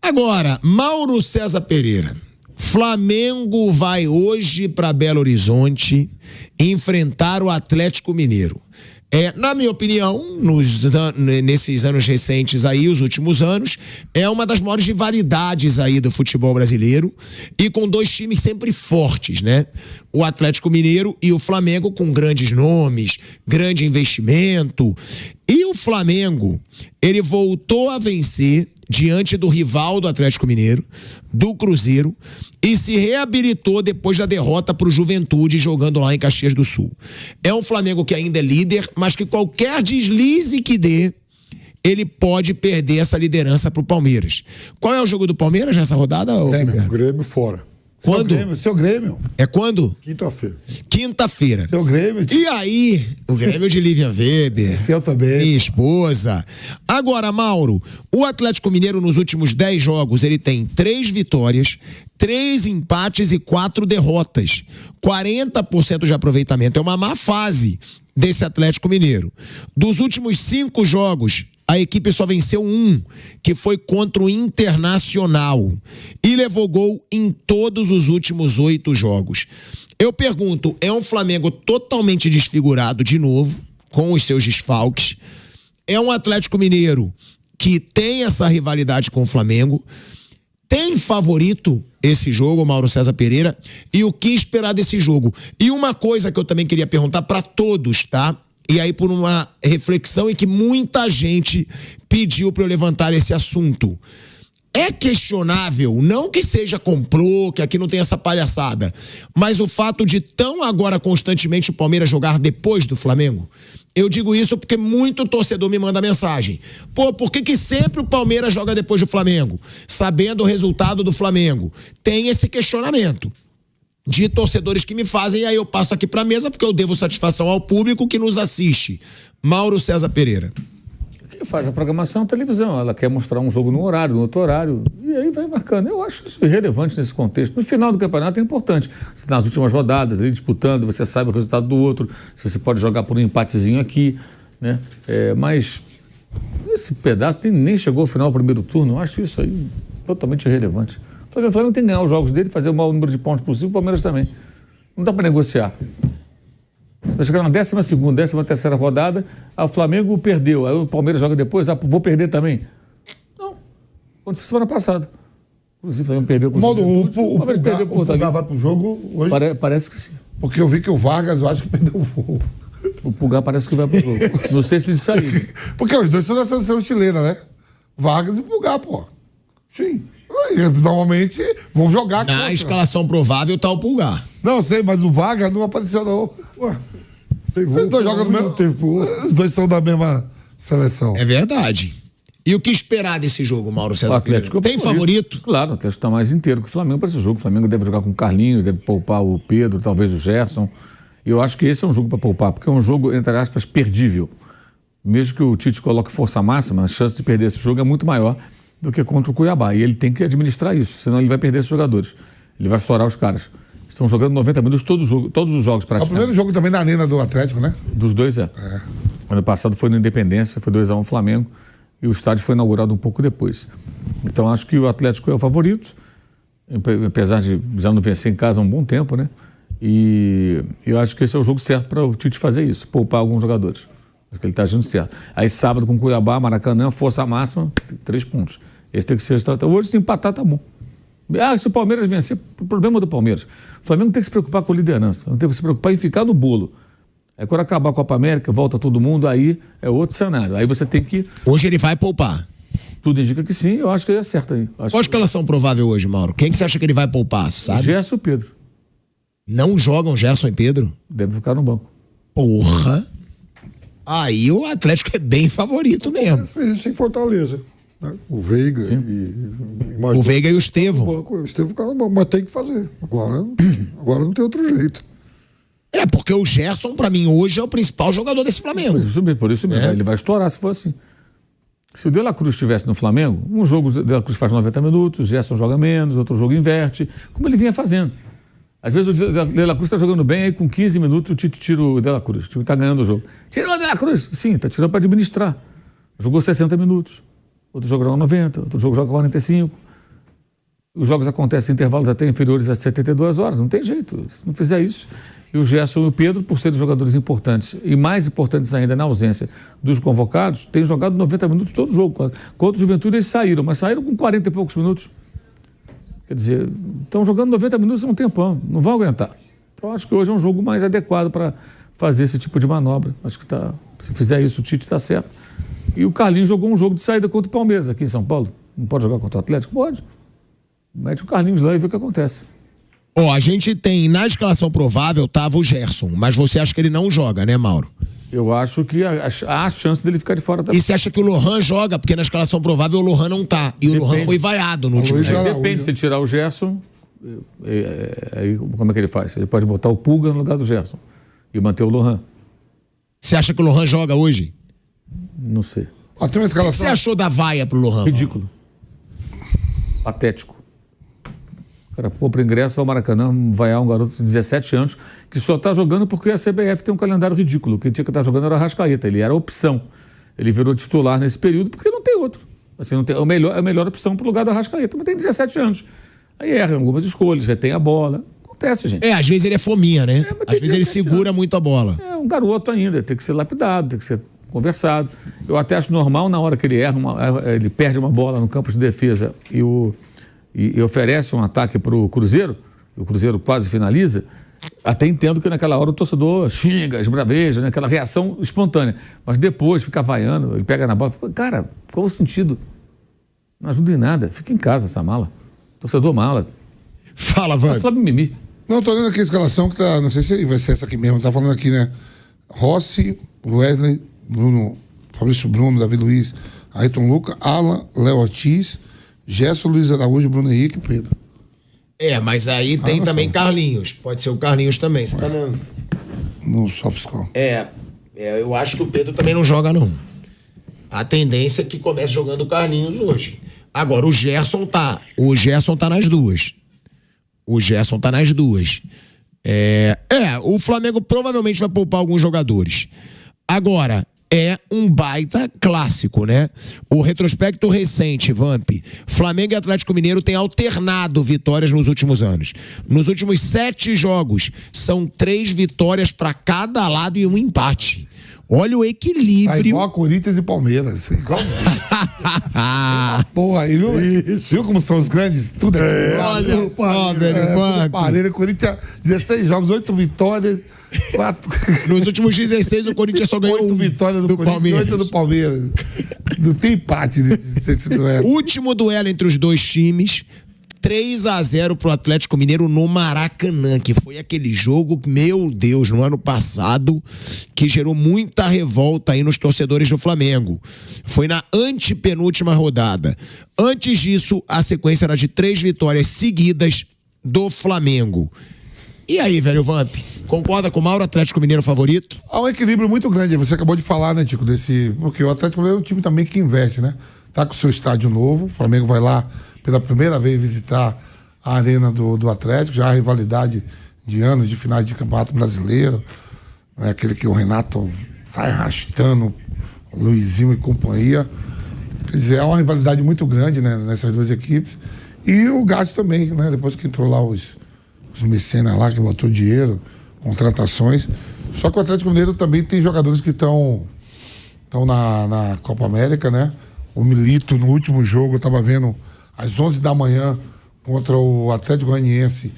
Agora, Mauro César Pereira. Flamengo vai hoje para Belo Horizonte enfrentar o Atlético Mineiro. Na minha opinião, nesses anos recentes aí, os últimos anos, é uma das maiores rivalidades aí do futebol brasileiro e com dois times sempre fortes, né? O Atlético Mineiro e o Flamengo com grandes nomes, grande investimento. E o Flamengo, ele voltou a vencer diante do rival do Atlético Mineiro, do Cruzeiro, e se reabilitou depois da derrota para o Juventude jogando lá em Caxias do Sul. É um Flamengo que ainda é líder, mas que qualquer deslize que dê, ele pode perder essa liderança para o Palmeiras. Qual é o jogo do Palmeiras nessa rodada? Grêmio fora. Quando? Seu Grêmio. É quando? Quinta-feira. Seu Grêmio. E aí, o Grêmio de Lívia Weber. Seu também. Minha esposa. Agora, Mauro, o Atlético Mineiro nos últimos 10 jogos, ele tem 3 vitórias, 3 empates e 4 derrotas. 40% de aproveitamento. É uma má fase desse Atlético Mineiro. Dos últimos 5 jogos, a equipe só venceu um, que foi contra o Internacional. E levou gol em todos os últimos 8 jogos. Eu pergunto, é um Flamengo totalmente desfigurado de novo, com os seus desfalques? É um Atlético Mineiro que tem essa rivalidade com o Flamengo? Tem favorito esse jogo, Mauro César Pereira? E o que esperar desse jogo? E uma coisa que eu também queria perguntar para todos, tá? E aí por uma reflexão em que muita gente pediu para eu levantar esse assunto. É questionável, não que seja complô, que aqui não tem essa palhaçada, mas o fato de tão agora constantemente o Palmeiras jogar depois do Flamengo? Eu digo isso porque muito torcedor me manda mensagem. Pô, por que sempre o Palmeiras joga depois do Flamengo? Sabendo o resultado do Flamengo. Tem esse questionamento de torcedores que me fazem, e aí eu passo aqui pra mesa porque eu devo satisfação ao público que nos assiste. Mauro César Pereira. Que faz a programação televisão, ela quer mostrar um jogo num horário, no outro horário, e aí vai marcando. Eu acho isso irrelevante nesse contexto. No final do campeonato é importante. Nas últimas rodadas, ali disputando, você sabe o resultado do outro, se você pode jogar por um empatezinho aqui, né? Mas esse pedaço nem chegou ao final do primeiro turno, eu acho isso aí totalmente irrelevante. O Flamengo tem que ganhar os jogos dele, fazer o maior número de pontos possível, o Palmeiras também. Não dá para negociar. Você vai chegar na 12ª, 13ª rodada, o Flamengo perdeu, aí o Palmeiras joga depois, vou perder também. Não. Aconteceu semana passada. Inclusive o Flamengo perdeu com o Palmeiras perdeu com o Fortaleza. Vai pro jogo hoje? Parece que sim. Porque eu vi que o Vargas, eu acho que perdeu o voo. O Pulgar parece que vai pro jogo. Não sei se eles saíram. Porque os dois são da seleção chilena, né? Vargas e Pulgar, pô. Sim. Normalmente vão jogar na contra. Escalação provável tá o Pulgar. Não, eu sei, mas o Vargas não apareceu, não. Ué, os dois jogam no mesmo tempo. Os dois são da mesma seleção. É verdade. E o que esperar desse jogo, Mauro César? O Atlético tem favorito? Claro, o Atlético está mais inteiro que o Flamengo para esse jogo. O Flamengo deve jogar com o Carlinhos, deve poupar o Pedro, talvez o Gerson. E eu acho que esse é um jogo para poupar, porque é um jogo, entre aspas, perdível. Mesmo que o Tite coloque força máxima, a chance de perder esse jogo é muito maior do que contra o Cuiabá. E ele tem que administrar isso, senão ele vai perder esses jogadores. Ele vai estourar os caras. Estão jogando 90 minutos todos os jogos praticamente. É o primeiro jogo também na arena do Atlético, né? Dos dois Ano passado foi no Independência, foi 2-1 Flamengo, e o estádio foi inaugurado um pouco depois. Então acho que o Atlético é o favorito, apesar de já não vencer em casa há um bom tempo, né? E eu acho que esse é o jogo certo para o Tite fazer isso, poupar alguns jogadores. Acho que ele está agindo certo. Aí sábado com Cuiabá, Maracanã, força máxima, 3 pontos. Esse tem que ser o estratégia. Hoje se empatar, tá bom. Se o Palmeiras vencer, o problema do Palmeiras. O Flamengo tem que se preocupar com a liderança, tem que se preocupar em ficar no bolo. Aí quando acabar a Copa América, volta todo mundo, aí é outro cenário. Aí você tem que... Hoje ele vai poupar. Tudo indica que sim, eu acho que ele acerta aí. Qual a escalação provável hoje, Mauro? Quem que você acha que ele vai poupar, sabe? Gerson e Pedro. Não jogam Gerson e Pedro? Deve ficar no banco. Porra! Aí o Atlético é bem favorito mesmo. Fez isso em Fortaleza. Né? O Veiga o Veiga e o Estevão. O Estevão ficaram no banco, mas tem que fazer. Agora não tem outro jeito. É, porque o Gerson, pra mim, hoje é o principal jogador desse Flamengo. Por isso mesmo. Ele vai estourar se for assim. Se o De La Cruz estivesse no Flamengo, um jogo o De La Cruz faz 90 minutos, o Gerson joga menos, outro jogo inverte, como ele vinha fazendo. Às vezes o De La Cruz está jogando bem, aí com 15 minutos o Tite tira o De La Cruz. O time está ganhando o jogo. Tirou o De La Cruz? Sim, está tirando para administrar. Jogou 60 minutos. Outro jogo joga 90, outro jogo joga 45. Os jogos acontecem em intervalos até inferiores a 72 horas, não tem jeito. Se não fizer isso... E o Gerson e o Pedro, por serem jogadores importantes, e mais importantes ainda na ausência dos convocados, têm jogado 90 minutos todo jogo. Contra o Juventude eles saíram, mas saíram com 40 e poucos minutos. Quer dizer, estão jogando 90 minutos há um tempão, não vão aguentar. Então acho que hoje é um jogo mais adequado para fazer esse tipo de manobra. Acho que se fizer isso, o Tite está certo. E o Carlinhos jogou um jogo de saída contra o Palmeiras aqui em São Paulo. Não pode jogar contra o Atlético? Pode. Mete o Carlinhos lá e vê o que acontece. A gente tem, na escalação provável, tava o Gerson, mas você acha que ele não joga, né, Mauro? Eu acho que há a chance dele ficar de fora também. E você acha que o Lohan joga? Porque na escalação provável o Lohan não tá. E o Lohan foi vaiado no último jogo. Depende, se ele tirar o Gerson, aí como é que ele faz? Ele pode botar o Pulga no lugar do Gerson e manter o Lohan. Você acha que o Lohan joga hoje? Não sei. Tem uma escalação... O que você achou da vaia pro Lohan? Ridículo. Patético. O cara compra ingresso, vai ao Maracanã, vaiar um garoto de 17 anos que só está jogando porque a CBF tem um calendário ridículo. Quem tinha que estar jogando era o Arrascaeta, ele era a opção. Ele virou titular nesse período porque não tem outro. Assim, não tem, é a melhor opção para o lugar do Arrascaeta, mas tem 17 anos. Aí erra algumas escolhas, retém a bola. Acontece, gente. Às vezes ele é fominha, né? Às vezes ele segura muito a bola. É um garoto ainda, tem que ser lapidado, tem que ser conversado. Eu até acho normal, na hora que ele erra, ele perde uma bola no campo de defesa e oferece um ataque para o Cruzeiro quase finaliza, até entendo que naquela hora o torcedor xinga, esbraveja, né? Aquela reação espontânea. Mas depois fica vaiando, ele pega na bola e fala, cara, qual o sentido? Não ajuda em nada, fica em casa essa mala. Torcedor mala. Fala, Vânia. Fala mimimi. Não, tô olhando aqui a escalação que tá, não sei se vai ser essa aqui mesmo, tá falando aqui, né? Rossi, Wesley, Fabrício Bruno, Davi Luiz, Ayrton Lucas, Alan, Léo Ortiz, Gerson, Luiz Araújo, Bruno Henrique e Pedro. Mas aí tem também Carlinhos. Pode ser o Carlinhos também. Você tá no SofaScore. Eu acho que o Pedro também não joga, não. A tendência é que comece jogando o Carlinhos hoje. Agora, o Gerson tá nas duas. O Flamengo provavelmente vai poupar alguns jogadores. Agora, é um baita clássico, né? O retrospecto recente, Vamp, Flamengo e Atlético Mineiro têm alternado vitórias nos últimos anos. Nos últimos 7 jogos, são 3 vitórias para cada lado e um empate. Olha o equilíbrio. Igual a Corinthians e Palmeiras. Igualzinho. Porra, aí, viu como são os grandes? Tudo é. Olha só, velho. Parelho, Corinthians, 16 jogos, 8 vitórias. 4... Nos últimos 16, o Corinthians só ganhou 8 vitórias do Corinthians, 8 do Palmeiras. Não tem empate nesse duelo. Último duelo entre os dois times. 3-0 pro Atlético Mineiro no Maracanã, que foi aquele jogo, meu Deus, no ano passado, que gerou muita revolta aí nos torcedores do Flamengo. Foi na antepenúltima rodada. Antes disso, a sequência era de 3 vitórias seguidas do Flamengo. E aí, velho Vamp, concorda com o Mauro, Atlético Mineiro favorito? Há um equilíbrio muito grande, você acabou de falar, né, Tico, porque o Atlético Mineiro é um time também que investe, né? Tá com o seu estádio novo, o Flamengo vai lá pela primeira vez visitar a arena do Atlético, já a rivalidade de anos, de finais de campeonato brasileiro, né? Aquele que o Renato sai arrastando, o Luizinho e companhia. Quer dizer, é uma rivalidade muito grande, né, nessas duas equipes. E o gasto também, né? Depois que entrou lá os mecenas lá, que botou dinheiro, contratações. Só que o Atlético Mineiro também tem jogadores que estão na Copa América, né? O Milito, no último jogo, eu estava vendo às 11 da manhã contra o Atlético Goianiense.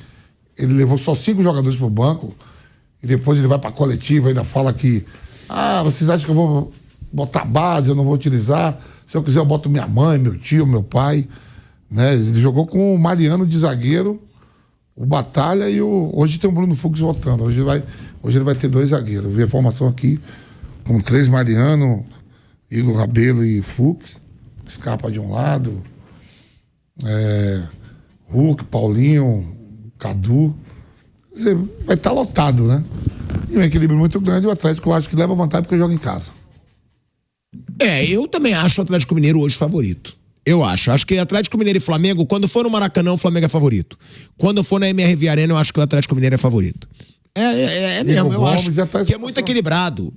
Ele levou só 5 jogadores para o banco e depois ele vai para a coletiva e ainda fala que vocês acham que eu vou botar base, eu não vou utilizar? Se eu quiser eu boto minha mãe, meu tio, meu pai, né? Ele jogou com o Mariano de zagueiro, o Batalha e hoje tem o Bruno Fux voltando. Hoje ele vai ter 2 zagueiros. Eu vi a formação aqui com 3 Mariano, Igor Rabelo e Fux. Scarpa de um lado, Hulk, Paulinho, Cadu. Quer dizer, vai estar lotado, né? E um equilíbrio muito grande. O Atlético, eu acho que leva vantagem porque joga em casa. Eu também acho o Atlético Mineiro hoje favorito. Eu acho. Acho que Atlético Mineiro e Flamengo, quando for no Maracanã, o Flamengo é favorito. Quando for na MRV Arena, eu acho que o Atlético Mineiro é favorito. É mesmo, eu acho que é muito equilibrado.